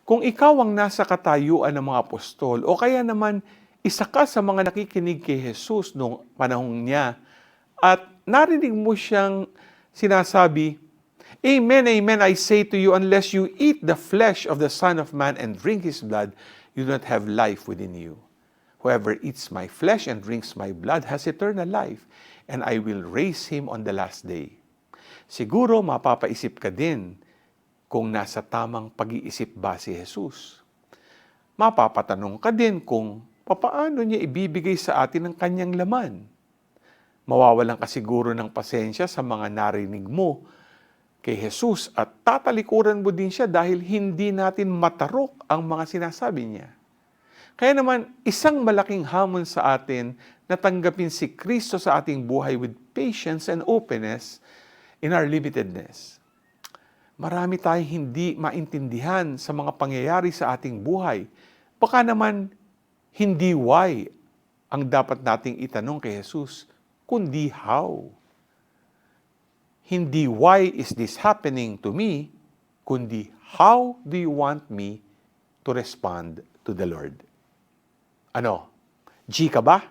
Kung ikaw ang nasa katayuan ng mga apostol o kaya naman isa ka sa mga nakikinig kay Jesus noong panahon niya at narinig mo siyang sinasabi, "Amen, amen, I say to you, unless you eat the flesh of the Son of Man and drink His blood, you do not have life within you. Whoever eats my flesh and drinks my blood has eternal life, and I will raise him on the last day." Siguro mapapaisip ka din kung nasa tamang pag-iisip ba si Jesus. Mapapatanong ka din kung papaano niya ibibigay sa atin ang kanyang laman. Mawawalan ka siguro ng pasensya sa mga narinig mo kay Jesus at tatalikuran mo din siya dahil hindi natin matarok ang mga sinasabi niya. Kaya naman, isang malaking hamon sa atin na tanggapin si Kristo sa ating buhay with patience and openness in our limitedness. Marami tayong hindi maintindihan sa mga pangyayari sa ating buhay. Baka naman, hindi why ang dapat nating itanong kay Jesus, kundi how. Hindi why is this happening to me, kundi how do you want me to respond to the Lord? Ano? G ka ba?